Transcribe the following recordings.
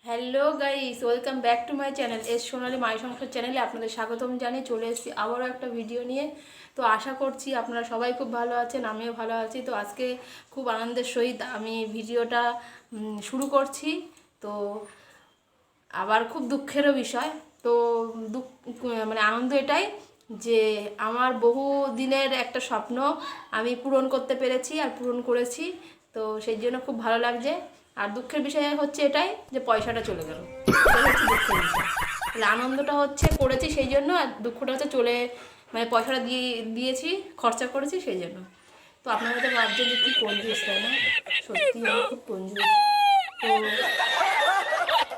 Hello guys, welcome back to my channel এস Sonali my Sansar চ্যানেলে আপনাদের স্বাগতম জানিয়ে চলে এসেছি আবারও একটা ভিডিও নিয়ে। তো আশা করছি আপনারা সবাই খুব ভালো আছেন, আমিও ভালো আছি। তো আজকে খুব আনন্দের সহিত আমি ভিডিওটা শুরু করছি। তো আবার খুব দুঃখেরও বিষয়। তো দুঃখ মানে আনন্দ এটাই যে আমার বহু দিনের একটা স্বপ্ন আমি পূরণ করতে পেরেছি আর পূরণ করেছি। তো সেই জন্য খুব ভালো লাগছে। আর দুঃখের বিষয় হচ্ছে এটাই যে পয়সাটা চলে গেল, এটাই হচ্ছে দুঃখের বিষয়। তাহলে আনন্দটা হচ্ছে করেছি সেই জন্য, আর দুঃখটা হচ্ছে মানে পয়সাটা দিয়েছি, খরচা করেছি সেই জন্য। তো আপনারা তো ভাবছেন যে কী কঞ্জুস, তাই না? সত্যি আমি খুব কঞ্জুস। তো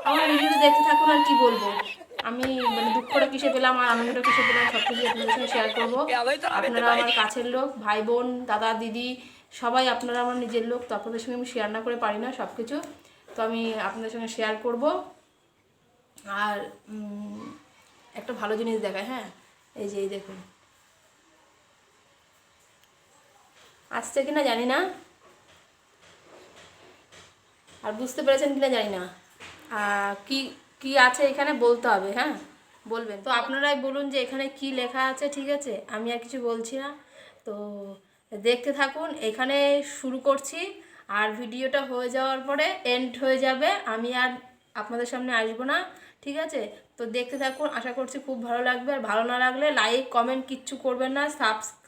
আমার ভিডিওটা দেখতে থাকুন, আর কি বলবো আমি, মানে দুঃখটা কিসে পেলাম আর আনন্দটা কিসে পেলাম সব কিছু আপনাদের সঙ্গে শেয়ার করবো। আপনারা আমার কাছের লোক, ভাই বোন, দাদা দিদি, সবাই আপনারা আমার নিজের লোক। তো আপনাদের সঙ্গে আমি শেয়ার না করে পারি না সব কিছু। তো আমি আপনাদের সঙ্গে শেয়ার করব। আর একটা ভালো জিনিস দেখায়, হ্যাঁ, এই যে এই দেখুন, আসছে কিনা জানি না, আর বুঝতে পেরেছেন কিনা জানি না। কি কি আছে এখানে বলতে হবে, হ্যাঁ বলবেন। তো আপনারাই বলুন যে এখানে কি লেখা আছে, ঠিক আছে? আমি আর কিছু বলছি না। তো দেখতে থাকুন, এখানে শুরু করছি। আর ভিডিওটা হয়ে যাওয়ার পরে এন্ড হয়ে যাবে, আমি আর আপনাদের সামনে আসবো না, ঠিক আছে? তো দেখতে থাকুন, আশা করছি খুব ভালো লাগবে। আর ভালো না লাগলে লাইক কমেন্ট কিচ্ছু করবেন না,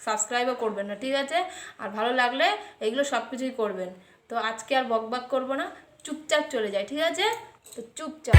সাবস্ক্রাইবও করবেন না, ঠিক আছে? আর ভালো লাগলে এগুলো সব কিছুই করবেন। তো আজকে আর বকবক করবো না, চুপচাপ চলে যায়, ঠিক আছে? তো চুপচাপ।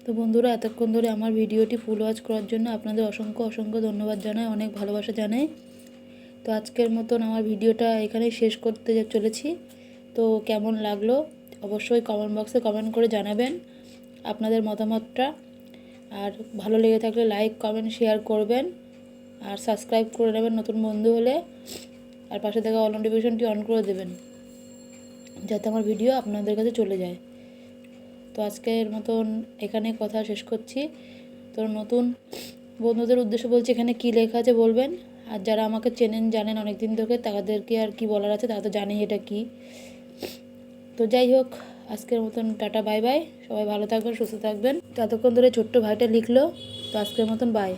তো বন্ধুরা, এতক্ষণ ধরে আমার ভিডিওটি ফুল ওয়াচ করার জন্য আপনাদের অসংখ্য অসংখ্য ধন্যবাদ জানাই, অনেক ভালোবাসা জানাই। তো আজকের মতন আমার ভিডিওটা এখানেই শেষ করতে চলেছি। তো কেমন লাগলো অবশ্যই কমেন্ট বক্সে কমেন্ট করে জানাবেন আপনাদের মতামতটা। আর ভালো লেগে থাকলে লাইক কমেন্ট শেয়ার করবেন, আর সাবস্ক্রাইব করে নেবেন নতুন বন্ধু হলে, আর পাশে থাকা অল নোটিফিকেশনটি অন করে দেবেন যাতে আমার ভিডিও আপনাদের কাছে চলে যায়। তো আজকের মতন এখানে কথা শেষ করছি। তো নতুন বন্ধুদের উদ্দেশ্যে বলছি, এখানে কী লেখা আছে বলবেন, আর যারা আমাকে চেনেন জানেন অনেক দিন ধরে তাদেরকে আর কি বলার আছে, তারা তো জানেই এটা কি। তো যাই হোক, আজকের মতন টাটা বাই বাই, সবাই ভালো থাকবেন সুস্থ থাকবেন। তো এতক্ষণ ধরে ছোট্ট ভাইটা লিখলো, তো আজকের মতন বাই।